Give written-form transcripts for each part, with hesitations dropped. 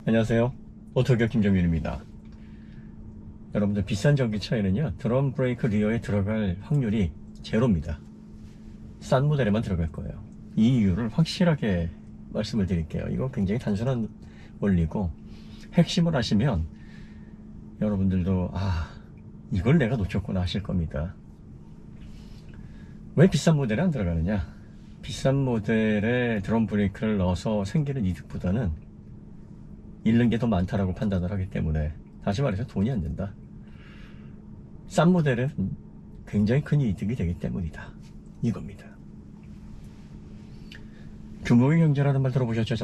안녕하세요. 오토교 김정윤입니다. 여러분들 비싼 전기차에는요 드럼 브레이크 리어에 들어갈 확률이 제로입니다. 싼 모델에만 들어갈 거예요. 이 이유를 확실하게 말씀을 드릴게요. 이거 굉장히 단순한 원리고, 핵심을 아시면 여러분들도 이걸 내가 놓쳤구나 하실 겁니다. 왜 비싼 모델에 안 들어가느냐? 비싼 모델에 드럼 브레이크를 넣어서 생기는 이득보다는 잃는 게 더 많다라고 판단을 하기 때문에, 다시 말해서 돈이 안 된다. 싼 모델은 굉장히 큰 이득이 되기 때문이다, 이겁니다. 규모의 경제라는 말 들어보셨죠?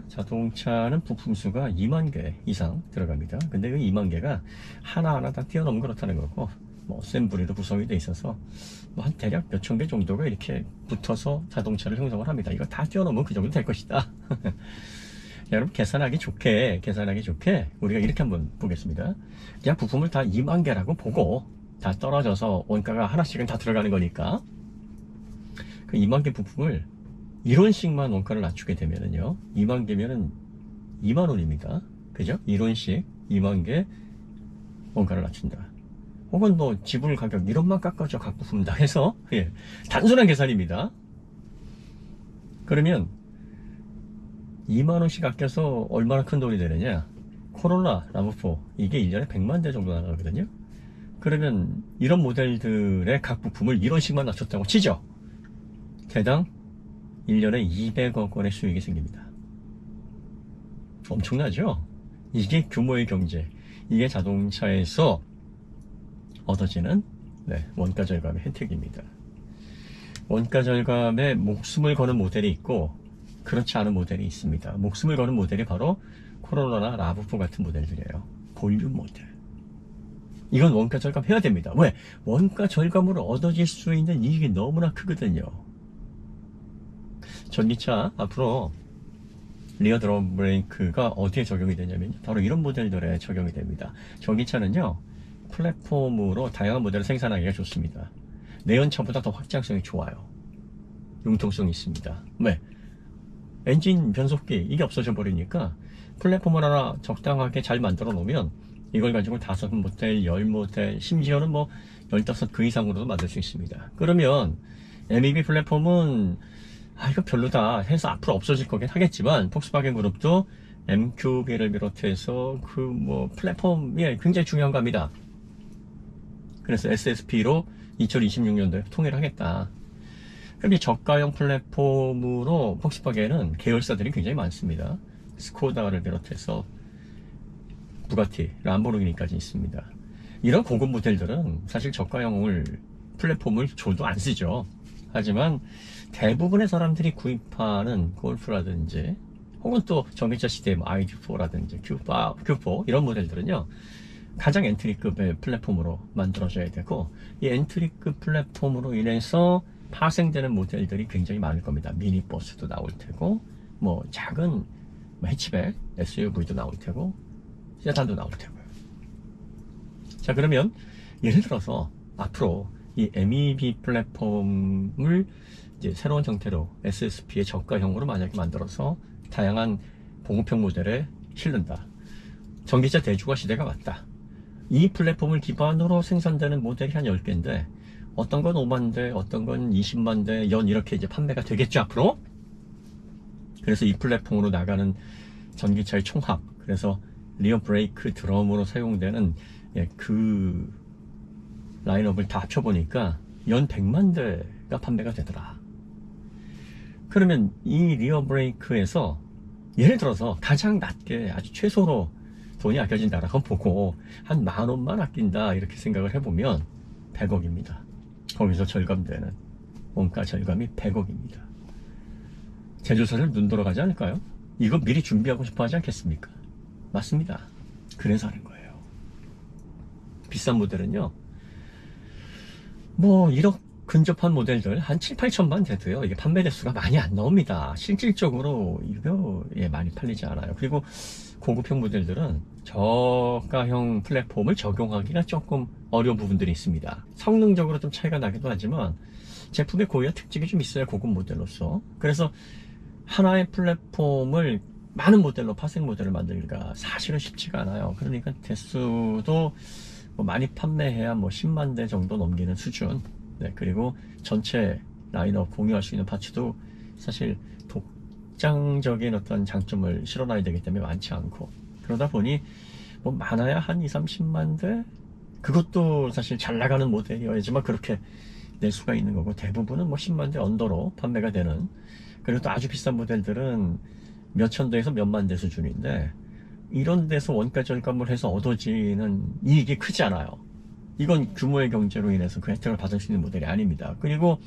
자동차는 부품수가 2만 개 이상 들어갑니다. 근데 그 2만 개가 하나하나 다 뛰어넘는 그렇다는 거고, 어셈블리로 구성이 돼 있어서 한 대략 몇천 개 정도가 이렇게 붙어서 자동차를 형성을 합니다. 이거 다 뛰어넘으면 그 정도 될 것이다. 여러분, 계산하기 좋게 우리가 이렇게 한번 보겠습니다. 그냥 부품을 다 2만 개라고 보고, 다 떨어져서 원가가 하나씩은 다 들어가는 거니까, 그 2만 개 부품을 1원씩만 원가를 낮추게 되면은요, 2만 개면은 2만 원입니다. 그죠? 1원씩 2만 개 원가를 낮춘다. 혹은 뭐 지불 가격 1원만 깎아줘, 각 부품 다 해서. 단순한 계산입니다. 그러면 2만원씩 아껴서 얼마나 큰 돈이 되느냐? 코롤라, 라브4 이게 1년에 100만 대 정도 나가거든요. 그러면 이런 모델들의 각 부품을 1원씩만 낮췄다고 치죠. 대당 1년에 200억 원의 수익이 생깁니다. 엄청나죠? 이게 규모의 경제, 이게 자동차에서 얻어지는 원가 절감의 혜택입니다. 원가 절감에 목숨을 거는 모델이 있고, 그렇지 않은 모델이 있습니다. 목숨을 거는 모델이 바로 코롤라나 라브4 같은 모델들이에요. 볼륨 모델. 이건 원가 절감해야 됩니다. 왜? 원가 절감으로 얻어질 수 있는 이익이 너무나 크거든요. 전기차 앞으로 리어 드럼 브레이크가 어디에 적용이 되냐면 바로 이런 모델들에 적용이 됩니다. 전기차는요, 플랫폼으로 다양한 모델을 생산하기가 좋습니다. 내연차보다 더 확장성이 좋아요. 융통성이 있습니다. 왜? 엔진, 변속기 이게 없어져 버리니까 플랫폼을 하나 적당하게 잘 만들어 놓으면 이걸 가지고 5모델, 10모델, 심지어는 15 그 이상으로도 만들 수 있습니다. 그러면 MEB 플랫폼은 이거 별로다 해서 앞으로 없어질 거긴 하겠지만, 폭스바겐 그룹도 MQB를 비롯해서 플랫폼이 굉장히 중요한 겁니다. 그래서 SSP로 2026년도에 통일하겠다. 그럼 이 저가형 플랫폼으로 폭스바겐은 계열사들이 굉장히 많습니다. 스코다를 비롯해서 부가티, 람보르기니까지 있습니다. 이런 고급 모델들은 사실 저가형을 플랫폼을 줘도 안 쓰죠. 하지만 대부분의 사람들이 구입하는 골프라든지, 혹은 또 전기차 시대의 ID4라든지 Q4 이런 모델들은요, 가장 엔트리급의 플랫폼으로 만들어져야 되고, 이 엔트리급 플랫폼으로 인해서 파생되는 모델들이 굉장히 많을 겁니다. 미니버스도 나올 테고, 작은 해치백, SUV도 나올 테고, 세단도 나올 테고요. 자, 그러면 예를 들어서 앞으로 이 MEB 플랫폼을 이제 새로운 형태로 SSP의 저가형으로 만약에 만들어서 다양한 보급형 모델에 실른다. 전기차 대중화 시대가 왔다. 이 플랫폼을 기반으로 생산되는 모델이 한 10개인데, 어떤 건 5만 대, 어떤 건 20만 대, 연 이렇게 이제 판매가 되겠죠, 앞으로? 그래서 이 플랫폼으로 나가는 전기차의 총합, 그래서 리어 브레이크 드럼으로 사용되는 그 라인업을 다 합쳐보니까 연 100만 대가 판매가 되더라. 그러면 이 리어 브레이크에서 예를 들어서 가장 낮게 아주 최소로 돈이 아껴진다라고 보고 한 10,000원만 아낀다 이렇게 생각을 해보면 100억입니다. 거기서 절감되는 원가 절감이 100억입니다. 제조사를 눈 돌아가지 않을까요? 이거 미리 준비하고 싶어 하지 않겠습니까? 맞습니다. 그래서 하는 거예요. 비싼 모델은요, 1억 근접한 모델들 한 7, 8천만 돼도요, 이게 판매 대수가 많이 안 나옵니다. 실질적으로 이거 많이 팔리지 않아요. 그리고 고급형 모델들은 저가형 플랫폼을 적용하기가 조금 어려운 부분들이 있습니다. 성능적으로 좀 차이가 나기도 하지만 제품의 고유와 특징이 좀 있어요, 고급 모델로서. 그래서 하나의 플랫폼을 많은 모델로 파생 모델을 만들기가 사실은 쉽지가 않아요. 그러니까 대수도 뭐 많이 판매해야 뭐 10만 대 정도 넘기는 수준. 네, 그리고 전체 라인업 공유할 수 있는 파츠도 사실 독장적인 어떤 장점을 실어놔야 되기 때문에 많지 않고, 그러다 보니 뭐 많아야 한 2, 30만 대, 그것도 사실 잘 나가는 모델이어야지만 그렇게 낼 수가 있는 거고, 대부분은 뭐 10만 대 언더로 판매가 되는, 그리고 또 아주 비싼 모델들은 몇천 대에서 몇만 대 수준인데, 이런 데서 원가 절감을 해서 얻어지는 이익이 크지 않아요. 이건 규모의 경제로 인해서 그 혜택을 받을 수 있는 모델이 아닙니다. 그리고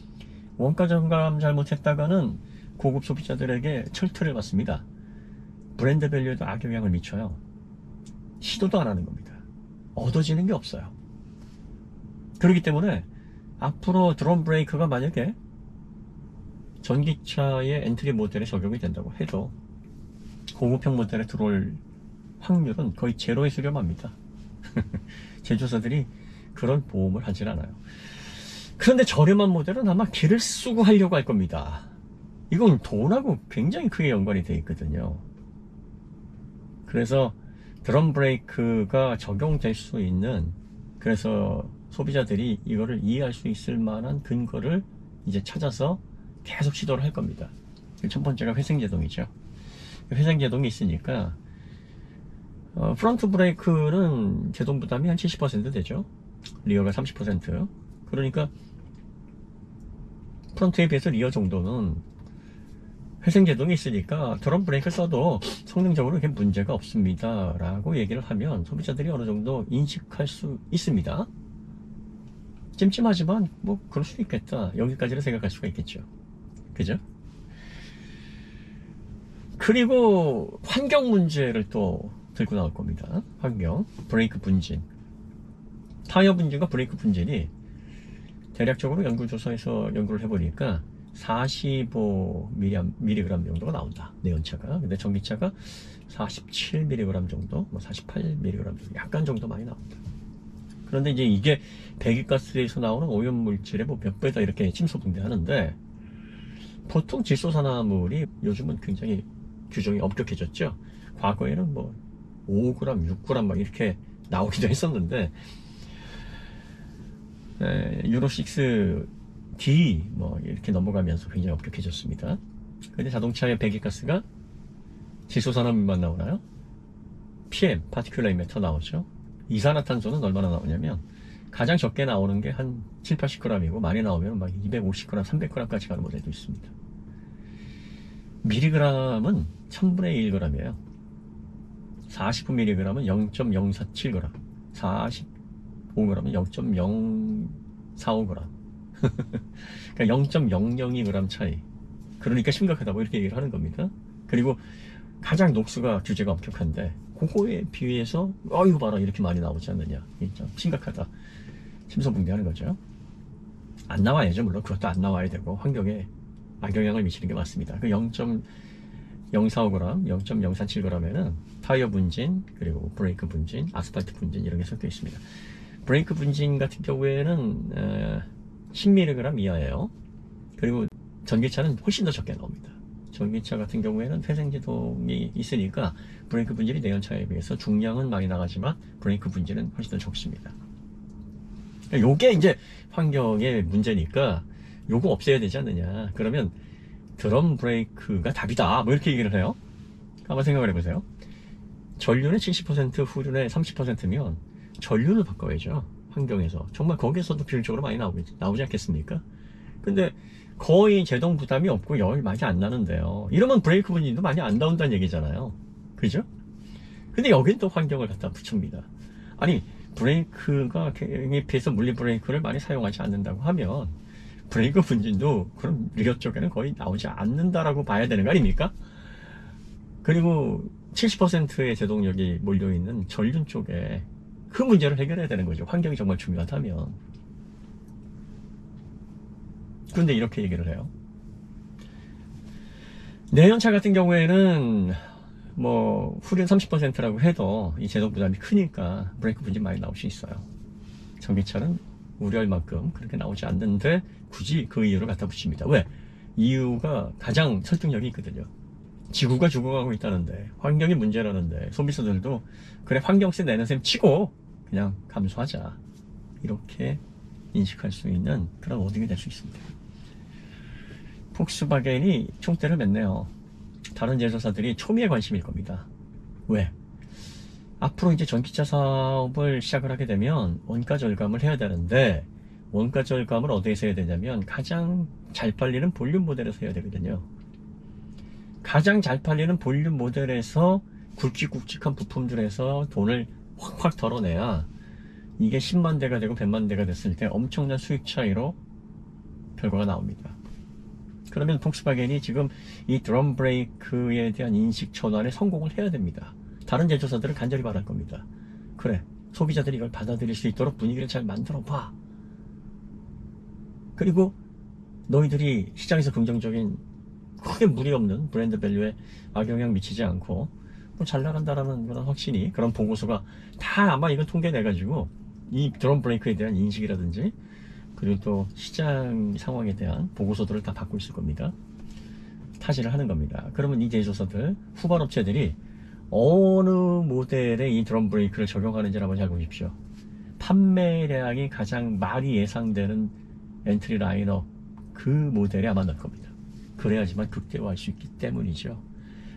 원가 절감 잘못했다가는 고급 소비자들에게 철퇴를 받습니다. 브랜드 밸류에도 악영향을 미쳐요. 시도도 안 하는 겁니다. 얻어지는 게 없어요. 그렇기 때문에 앞으로 드럼 브레이크가 만약에 전기차의 엔트리 모델에 적용이 된다고 해도 고급형 모델에 들어올 확률은 거의 제로에 수렴합니다. 제조사들이 그런 보험을 하질 않아요. 그런데 저렴한 모델은 아마 길을 쓰고 하려고 할 겁니다. 이건 돈하고 굉장히 크게 연관이 되어 있거든요. 그래서 드럼 브레이크가 적용될 수 있는, 그래서 소비자들이 이거를 이해할 수 있을 만한 근거를 이제 찾아서 계속 시도를 할 겁니다. 첫 번째가 회생제동이죠. 회생제동이 있으니까 프론트 브레이크는 제동 부담이 한 70% 되죠. 리어가 30%. 그러니까 프론트에 비해서 리어 정도는 회생제동이 있으니까 드럼 브레이크를 써도 성능적으로 그렇게 문제가 없습니다 라고 얘기를 하면 소비자들이 어느 정도 인식할 수 있습니다. 찜찜하지만 뭐 그럴 수 있겠다, 여기까지는 생각할 수가 있겠죠. 그죠? 그리고 환경 문제를 또 들고 나올 겁니다. 환경, 브레이크 분진, 타이어 분진과 브레이크 분진이 대략적으로 연구조사에서 연구를 해보니까 45mg 정도가 나온다, 내연차가. 근데 전기차가 47mg 정도, 뭐 48mg 정도, 약간 정도 많이 나온다. 그런데 이제 이게 배기가스에서 나오는 오염물질의 뭐 몇 배다 이렇게 침소분해하는데, 보통 질소산화물이 요즘은 굉장히 규정이 엄격해졌죠. 과거에는 뭐 5g, 6g 막 이렇게 나오기도 했었는데, 유로6 D 뭐 이렇게 넘어가면서 굉장히 엄격해졌습니다. 근데 자동차의 배기가스가 질소산화물만 나오나요? PM, 파티큘레이트 매터 나오죠. 이산화탄소는 얼마나 나오냐면 가장 적게 나오는 게 한 7, 80g이고 많이 나오면 막 250g, 300g까지 가는 모델도 있습니다. 미리그램은 1000분의 1g이에요. 49mg은 0.047g, 45g은 0.045g. 그러니까 0.002g 차이. 그러니까 심각하다고 이렇게 얘기를 하는 겁니다. 그리고 가장 녹수가 규제가 엄격한데 그거에 비해서 이거 봐라 이렇게 많이 나오지 않느냐, 좀 심각하다, 침소분해하는 거죠. 안 나와야죠. 물론 그것도 안 나와야 되고 환경에 악영향을 미치는 게 맞습니다. 그 0.045g, 0.047g에는 타이어 분진, 그리고 브레이크 분진, 아스팔트 분진 이런 게 섞여 있습니다. 브레이크 분진 같은 경우에는 10mg 이하예요. 그리고 전기차는 훨씬 더 적게 나옵니다. 전기차 같은 경우에는 회생제동이 있으니까 브레이크 분진이 내연차에 비해서 중량은 많이 나가지만 브레이크 분진은 훨씬 더 적습니다. 요게 이제 환경의 문제니까 요거 없애야 되지 않느냐. 그러면 드럼 브레이크가 답이다, 뭐 이렇게 얘기를 해요. 한번 생각을 해보세요. 전륜의 70%, 후륜의 30%면 전륜을 바꿔야죠. 환경에서 정말 거기에서도 비율적으로 많이 나오지 않겠습니까? 근데 거의 제동 부담이 없고 열 많이 안 나는데요. 이러면 브레이크 분진도 많이 안 나온다는 얘기잖아요. 그죠? 근데 여긴 또 환경을 갖다 붙입니다. 아니, 브레이크가 개입해서 물리 브레이크를 많이 사용하지 않는다고 하면 브레이크 분진도 그럼 리어 쪽에는 거의 나오지 않는다라고 봐야 되는 거 아닙니까? 그리고 70%의 제동력이 몰려있는 전륜 쪽에 그 문제를 해결해야 되는 거죠. 환경이 정말 중요하다면. 그런데 이렇게 얘기를 해요. 내연차 같은 경우에는 뭐 후륜 30%라고 해도 이 제동 부담이 크니까 브레이크 분진 많이 나올 수 있어요. 전기차는 우려할 만큼 그렇게 나오지 않는데 굳이 그 이유를 갖다 붙입니다. 왜? 이유가 가장 설득력이 있거든요. 지구가 죽어가고 있다는데, 환경이 문제라는데, 소비자들도 그래 환경세 내는 셈 치고 그냥 감수하자, 이렇게 인식할 수 있는 그런 워딩이 될 수 있습니다. 폭스바겐이 총대를 맸네요. 다른 제조사들이 초미의 관심일 겁니다. 왜? 앞으로 이제 전기차 사업을 시작을 하게 되면 원가 절감을 해야 되는데, 원가 절감을 어디에서 해야 되냐면 가장 잘 팔리는 볼륨 모델에서 해야 되거든요. 가장 잘 팔리는 볼륨 모델에서 굵직굵직한 부품들에서 돈을 확확 덜어내야 이게 10만 대가 되고 100만 대가 됐을 때 엄청난 수익 차이로 결과가 나옵니다. 그러면 폭스바겐이 지금 이 드럼 브레이크에 대한 인식 전환에 성공을 해야 됩니다. 다른 제조사들은 간절히 바랄 겁니다. 그래, 소비자들이 이걸 받아들일 수 있도록 분위기를 잘 만들어 봐. 그리고 너희들이 시장에서 긍정적인, 크게 무리 없는 브랜드 밸류에 악영향 미치지 않고 뭐 잘 나간다라는 그런 확신이, 그런 보고서가 다 아마 이건 통계 내가지고 이 드럼 브레이크에 대한 인식이라든지 그리고 또 시장 상황에 대한 보고서들을 다 받고 있을 겁니다. 타진을 하는 겁니다. 그러면 이 제조사들, 후반 업체들이 어느 모델에 이 드럼 브레이크를 적용하는지를 한번 잘 보십시오. 판매량이 가장 많이 예상되는 엔트리 라인업 그 모델에 아마 넣을 겁니다. 그래야지만 극대화할 수 있기 때문이죠.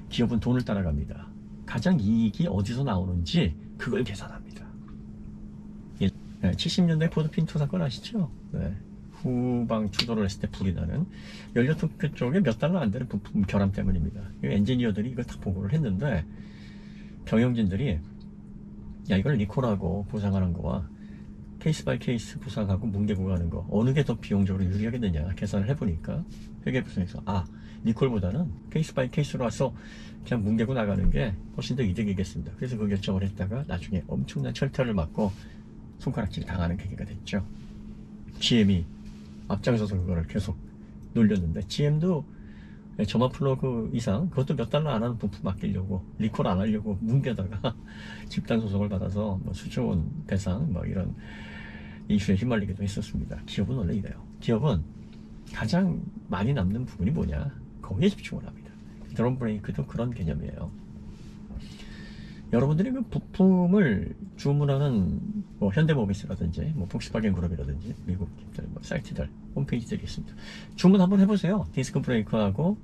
기업은 돈을 따라갑니다. 가장 이익이 어디서 나오는지 그걸 계산합니다. 70년대 포드 핀토 사건 아시죠? 네. 후방 추돌을 했을 때 불이 나는 연료 탱크 쪽에 몇 달러 안 되는 부품 결함 때문입니다. 엔지니어들이 이걸 다 보고를 했는데 경영진들이 야, 이걸 리콜하고 보상하는 거와 케이스 바이 케이스 보상하고 뭉개고 가는 거 어느 게 더 비용적으로 유리하겠느냐 계산을 해보니까 회계부서에서 리콜보다는 케이스 바이 케이스로 와서 그냥 뭉개고 나가는 게 훨씬 더 이득이겠습니다. 그래서 그 결정을 했다가 나중에 엄청난 철퇴를 맞고 손가락질 당하는 계기가 됐죠. GM이 앞장서서 그거를 계속 놀렸는데, GM도 점화 플러그 이상, 그것도 몇 달러 안 하는 부품 맡기려고, 리콜 안 하려고 뭉개다가 집단 소송을 받아서 뭐 수조 원 배상 뭐 이런 이슈에 휘말리기도 했었습니다. 기업은 원래 이래요. 기업은 가장 많이 남는 부분이 뭐냐, 거기에 집중을 합니다. 드럼 브레이크도 그런 개념이에요. 여러분들이 그 부품을 주문하는 뭐 현대모비스라든지 뭐 폭스바겐 그룹이라든지 미국 뭐 사이트들 홈페이지들이 있습니다. 주문 한번 해보세요. 디스크 브레이크하고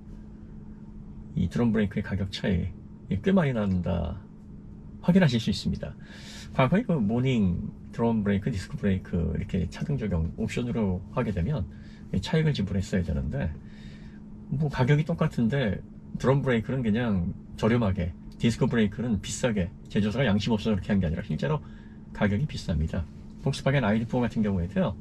이 드럼 브레이크의 가격 차이 꽤 많이 난다 확인하실 수 있습니다. 과거에 그 모닝 드럼 브레이크, 디스크 브레이크 이렇게 차등 적용 옵션으로 하게 되면 차익을 지불했어야 되는데, 뭐 가격이 똑같은데 드럼 브레이크는 그냥 저렴하게, 디스크 브레이크는 비싸게, 제조사가 양심 없어서 그렇게 한 게 아니라 실제로 가격이 비쌉니다. 폭스바겐 ID4 같은 경우에도요,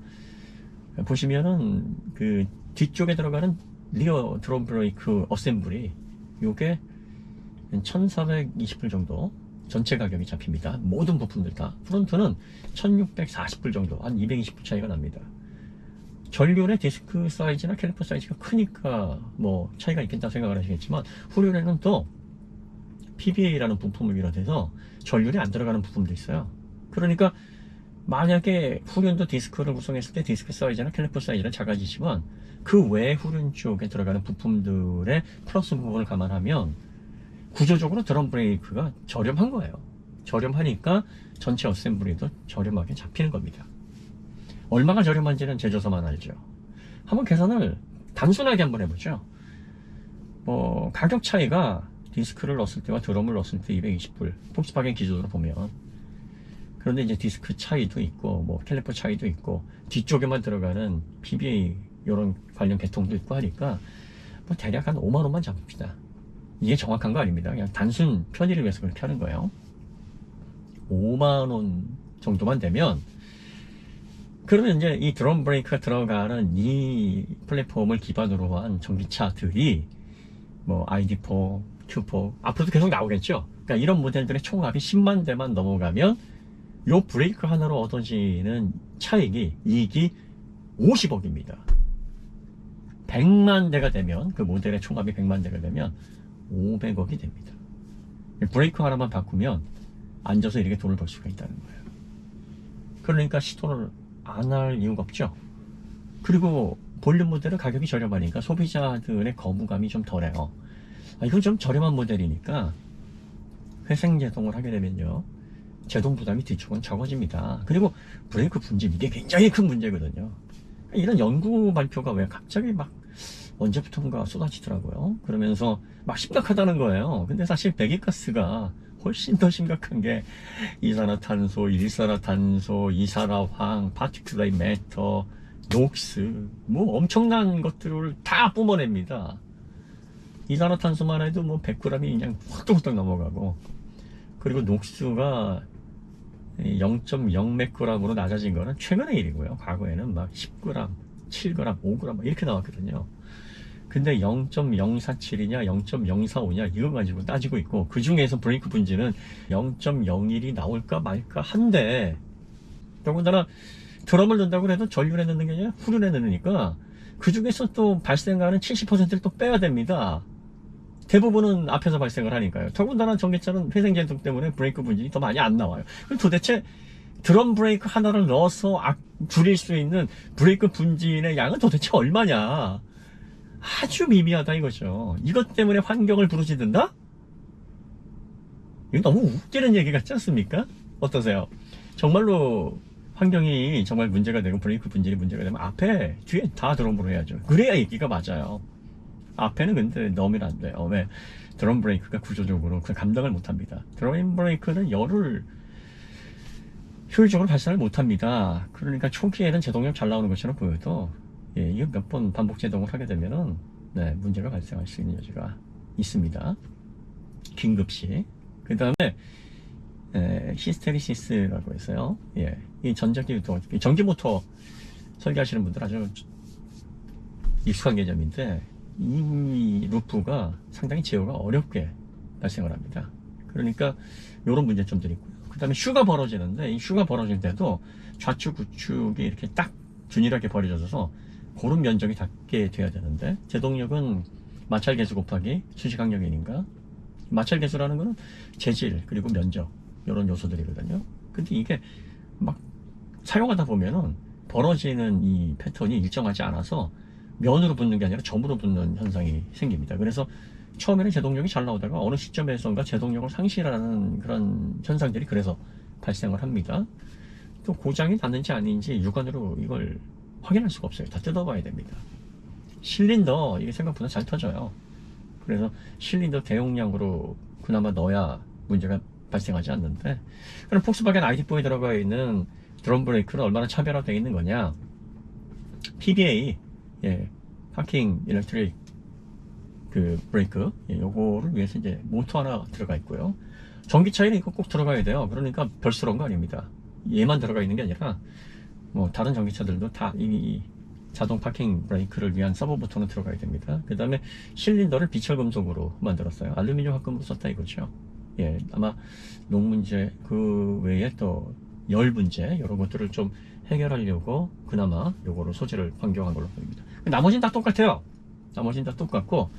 보시면은 그 뒤쪽에 들어가는 리어 드럼 브레이크 어셈블이 요게 1420불 정도 전체 가격이 잡힙니다. 모든 부품들 다. 프론트는 1640불 정도, 한 220불 차이가 납니다. 전륜의 디스크 사이즈나 캘리퍼 사이즈가 크니까 뭐 차이가 있겠다 생각을 하시겠지만, 후륜에는 또 PBA라는 부품을 비롯해서 전륜이 안 들어가는 부품도 있어요. 그러니까 만약에 후륜도 디스크를 구성했을 때 디스크 사이즈나 캘리퍼 사이즈는 작아지지만 그 외 후륜 쪽에 들어가는 부품들의 플러스 부분을 감안하면 구조적으로 드럼 브레이크가 저렴한 거예요. 저렴하니까 전체 어셈블리도 저렴하게 잡히는 겁니다. 얼마가 저렴한지는 제조사만 알죠. 한번 계산을 단순하게 한번 해보죠. 뭐 가격 차이가 디스크를 넣었을 때와 드럼을 넣었을 때 220불, 폭스바겐 기준으로 보면. 그런데 이제 디스크 차이도 있고 뭐 캘리퍼 차이도 있고 뒤쪽에만 들어가는 PBA 이런 관련 계통도 있고 하니까 뭐 대략 한 5만원만 잡읍시다. 이게 정확한 거 아닙니다. 그냥 단순 편의를 위해서 그렇게 하는 거예요. 5만원 정도만 되면, 그러면 이제 이 드럼 브레이크가 들어가는 이 플랫폼을 기반으로 한 전기차들이 뭐 ID4, Q4 앞으로도 계속 나오겠죠. 그러니까 이런 모델들의 총합이 10만 대만 넘어가면 요 브레이크 하나로 얻어지는 차익이, 이익이 50억입니다. 100만 대가 되면, 그 모델의 총합이 100만 대가 되면 500억이 됩니다. 브레이크 하나만 바꾸면 앉아서 이렇게 돈을 벌 수가 있다는 거예요. 그러니까 시도를 안 할 이유가 없죠. 그리고 볼륨 모델은 가격이 저렴하니까 소비자들의 거부감이 좀 덜해요. 이건 좀 저렴한 모델이니까 회생 제동을 하게 되면요, 제동 부담이 뒤쪽은 적어집니다. 그리고 브레이크 분진, 이게 굉장히 큰 문제거든요. 이런 연구 발표가 왜 갑자기 막 언제부턴가 쏟아지더라고요. 그러면서 막 심각하다는 거예요. 근데 사실 배기가스가 훨씬 더 심각한 게 이산화탄소, 일산화탄소, 이산화황, 파티큘레이트 매터, 녹스, 뭐 엄청난 것들을 다 뿜어냅니다. 이산화탄소만 해도 뭐 100g이 그냥 확 넘어가고, 그리고 녹스가 0.0 몇 g으로 낮아진 거는 최근의 일이고요. 과거에는 막 10g, 7g, 5g 이렇게 나왔거든요. 근데 0.047이냐 0.045냐 이거 가지고 따지고 있고, 그 중에서 브레이크 분진은 0.01이 나올까 말까 한데, 더군다나 드럼을 넣는다고 해도 전륜에 넣는 게 아니라 후륜에 넣으니까 그 중에서 또 발생하는 70%를 또 빼야 됩니다. 대부분은 앞에서 발생을 하니까요. 더군다나 전기차는 회생제동 때문에 브레이크 분진이 더 많이 안 나와요. 그럼 도대체 드럼 브레이크 하나를 넣어서 줄일 수 있는 브레이크 분진의 양은 도대체 얼마냐? 아주 미미하다 이거죠. 이것 때문에 환경을 부르짖는다? 이거 너무 웃기는 얘기 같지 않습니까? 어떠세요? 정말로 환경이 정말 문제가 되고 브레이크 분진이 문제가 되면 앞에, 뒤에 다 드럼으로 해야죠. 그래야 얘기가 맞아요. 앞에는 근데 넣으면 안 돼요. 왜? 드럼 브레이크가 구조적으로 그 감당을 못 합니다. 드럼 브레이크는 열을 효율적으로 발산을 못 합니다. 그러니까 초기에는 제동력 잘 나오는 것처럼 보여도, 이거 몇 번 반복 제동을 하게 되면은, 문제가 발생할 수 있는 여지가 있습니다. 긴급시. 그 다음에, 히스테리시스라고 해서요. 이 전자기도, 전기 모터 설계하시는 분들 아주 익숙한 개념인데, 이 루프가 상당히 제어가 어렵게 발생을 합니다. 그러니까 이런 문제점들이 있고요. 그 다음에 슈가 벌어지는데, 이 슈가 벌어질 때도 좌측 우측이 이렇게 딱 균일하게 벌어져서 고른 면적이 닿게 돼야 되는데, 제동력은 마찰 계수 곱하기 수직항력이니까, 마찰 계수라는 거는 재질 그리고 면적 이런 요소들이거든요. 근데 이게 막 사용하다 보면은 벌어지는 이 패턴이 일정하지 않아서 면으로 붙는 게 아니라 점으로 붙는 현상이 생깁니다. 그래서 처음에는 제동력이 잘 나오다가 어느 시점에선가 제동력을 상실하는 그런 현상들이 그래서 발생을 합니다. 또 고장이 났는지 아닌지 육안으로 이걸 확인할 수가 없어요. 다 뜯어봐야 됩니다. 실린더, 이게 생각보다 잘 터져요. 그래서 실린더 대용량으로 그나마 넣어야 문제가 발생하지 않는데, 그럼 폭스바겐 ID4에 들어가 있는 드럼 브레이크는 얼마나 차별화되어 있는 거냐? PBA, 파킹 일렉트릭 그 브레이크, 요거를 위해서 이제 모터 하나 들어가 있고요. 전기차에는 이거 꼭 들어가야 돼요. 그러니까 별스러운 거 아닙니다. 얘만 들어가 있는 게 아니라 뭐 다른 전기차들도 다 이 자동 파킹 브레이크를 위한 서버 버튼은 들어가야 됩니다. 그 다음에 실린더를 비철금속으로 만들었어요. 알루미늄 합금으로 썼다 이거죠. 아마 녹 문제, 그 외에 또 열 문제, 이런 것들을 좀 해결하려고 그나마 요거를 소재를 변경한 걸로 보입니다. 나머지는 다 똑같아요. 나머지는 다 똑같고,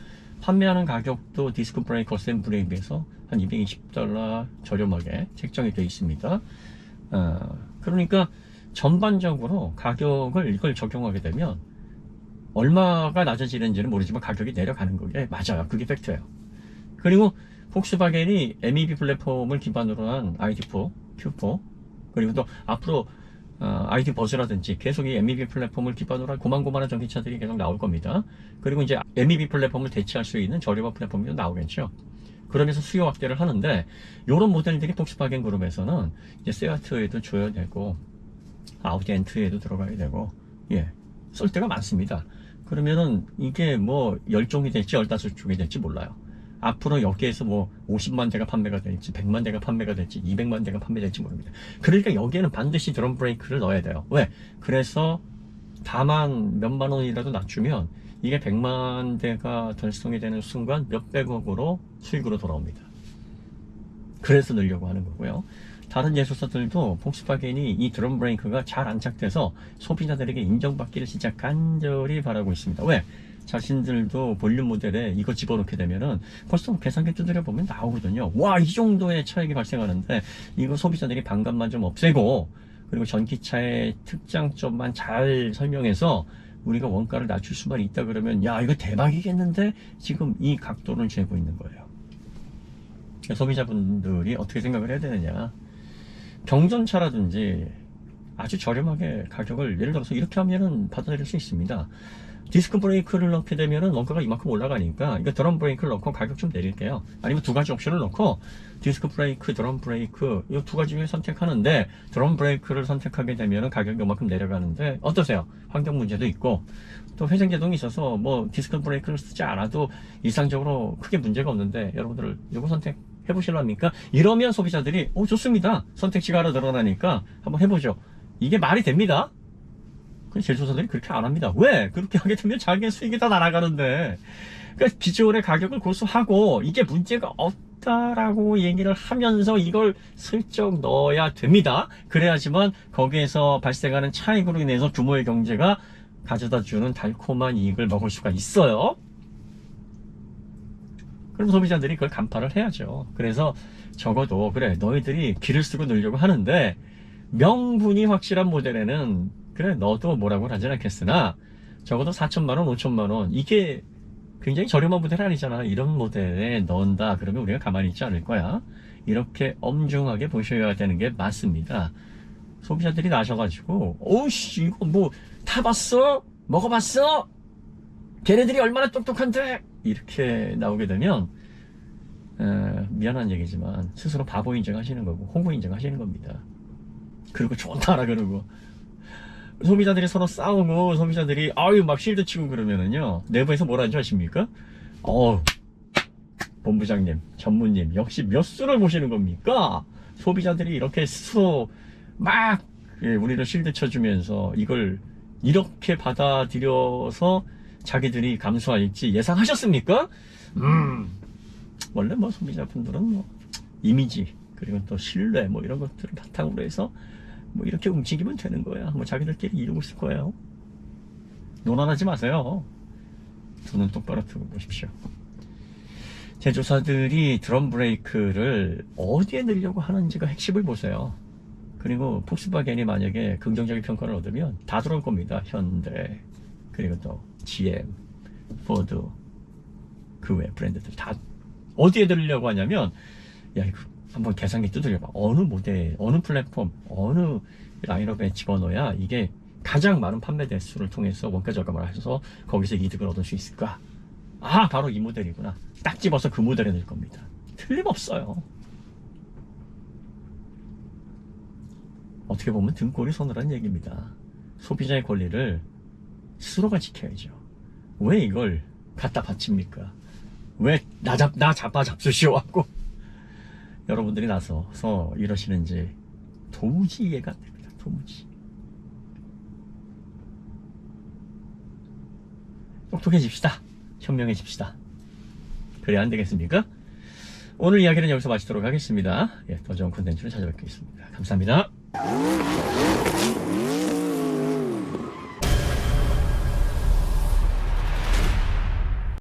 판매하는 가격도 디스크 브레이크 어셈블리에 비해서 한 $220 저렴하게 책정이 되어 있습니다. 그러니까 전반적으로 가격을 이걸 적용하게 되면 얼마가 낮아지는지는 모르지만 가격이 내려가는 게 맞아요. 그게 팩트예요. 그리고 폭스바겐이 MEB 플랫폼을 기반으로 한 ID4, Q4, 그리고 또 앞으로 ID 버즈라든지 계속 이 MEB 플랫폼을 기반으로 한 고만고만한 전기차들이 계속 나올 겁니다. 그리고 이제 MEB 플랫폼을 대체할 수 있는 저렴한 플랫폼이 나오겠죠. 그러면서 수요 확대를 하는데, 이런 모델들이 폭스바겐 그룹에서는 이제 세아트에도 줘야 되고, 아우디 엔트에도 들어가야 되고, 쓸 데가 많습니다. 그러면은 이게 뭐 10종이 될지 15종이 될지 몰라요. 앞으로 여기에서 뭐 50만 대가 판매가 될지 100만 대가 판매가 될지 200만 대가 판매될지 모릅니다. 그러니까 여기에는 반드시 드럼 브레이크를 넣어야 돼요. 왜? 그래서 다만 몇만 원이라도 낮추면 이게 100만 대가 달성이 되는 순간 몇백억으로 수익으로 돌아옵니다. 그래서 넣으려고 하는 거고요. 다른 제조사들도 폭스바겐이 이 드럼 브레이크가 잘 안착돼서 소비자들에게 인정받기를 진짜 간절히 바라고 있습니다. 왜? 자신들도 볼륨 모델에 이거 집어넣게 되면은 벌써 계산기 두드려 보면 나오거든요. 와, 이 정도의 차익이 발생하는데 이거 소비자들이 반감만 좀 없애고, 그리고 전기차의 특장점만 잘 설명해서 우리가 원가를 낮출 수만 있다 그러면 야 이거 대박이겠는데 지금 이 각도를 재고 있는 거예요. 소비자분들이 어떻게 생각을 해야 되느냐, 경전차라든지 아주 저렴하게 가격을 예를 들어서 이렇게 하면은 받아들일 수 있습니다. 디스크 브레이크를 넣게 되면은 원가가 이만큼 올라가니까 이거 드럼 브레이크를 넣고 가격 좀 내릴게요. 아니면 두 가지 옵션을 넣고 디스크 브레이크, 드럼 브레이크 이 두 가지 중에 선택하는데 드럼 브레이크를 선택하게 되면은 가격이 이만큼 내려가는데 어떠세요? 환경 문제도 있고 또 회전 제동이 있어서 뭐 디스크 브레이크를 쓰지 않아도 일상적으로 크게 문제가 없는데 여러분들 이거 선택해 보실랍니까? 이러면 소비자들이 좋습니다. 선택지가 하나 늘어나니까 한번 해보죠. 이게 말이 됩니다. 제조사들이 그렇게 안 합니다. 왜? 그렇게 하게 되면 자기의 수익이 다 날아가는데. 그러니까 기존의 가격을 고수하고 이게 문제가 없다라고 얘기를 하면서 이걸 슬쩍 넣어야 됩니다. 그래야지만 거기에서 발생하는 차익으로 인해서 규모의 경제가 가져다 주는 달콤한 이익을 먹을 수가 있어요. 그럼 소비자들이 그걸 간파를 해야죠. 그래서 적어도 그래 너희들이 기를 쓰고 늘려고 하는데 명분이 확실한 모델에는 그래 너도 뭐라고 하진 않겠으나 적어도 4천만원 5천만원 이게 굉장히 저렴한 모델 아니잖아. 이런 모델에 넣는다 그러면 우리가 가만히 있지 않을 거야. 이렇게 엄중하게 보셔야 되는 게 맞습니다. 소비자들이 나셔가지고 오씨 이거 뭐 타봤어? 먹어봤어? 걔네들이 얼마나 똑똑한데? 이렇게 나오게 되면 미안한 얘기지만 스스로 바보 인정하시는 거고 홍보 인정하시는 겁니다. 그리고 좋다라 그러고 소비자들이 서로 싸우고 소비자들이 아유 막 실드 치고 그러면은요 내부에서 뭐라는 줄 아십니까? 본부장님 전무님 역시 몇 수를 보시는 겁니까? 소비자들이 이렇게 스스로 막 우리를 실드 쳐주면서 이걸 이렇게 받아들여서 자기들이 감수할지 예상하셨습니까? 원래 뭐 소비자분들은 뭐 이미지 그리고 또 신뢰 뭐 이런 것들을 바탕으로 해서 뭐 이렇게 움직이면 되는 거야. 뭐 자기들끼리 이루고 있을 거예요. 논란하지 마세요. 두 눈 똑바로 뜨고 보십시오. 제조사들이 드럼 브레이크를 어디에 넣으려고 하는지가 핵심을 보세요. 그리고 폭스바겐이 만약에 긍정적인 평가를 얻으면 다 들어올 겁니다. 현대 그리고 또 GM, 포드 그 외 브랜드들 다 어디에 넣으려고 하냐면 야 이거 한번 계산기 두드려봐. 어느 모델, 어느 플랫폼, 어느 라인업에 집어넣어야 이게 가장 많은 판매 대수를 통해서 원가 절감을 하셔서 거기서 이득을 얻을 수 있을까? 바로 이 모델이구나. 딱 집어서 그 모델에 넣을 겁니다. 틀림없어요. 어떻게 보면 등골이 서늘한 얘기입니다. 소비자의 권리를 스스로가 지켜야죠. 왜 이걸 갖다 바칩니까? 왜 나 잡아 잡수시오 하고 여러분들이 나서서 이러시는지 도무지 이해가 안 됩니다. 도무지. 똑똑해집시다. 현명해집시다. 그래야 안 되겠습니까? 오늘 이야기는 여기서 마치도록 하겠습니다. 더 좋은 콘텐츠로 찾아뵙겠습니다. 감사합니다.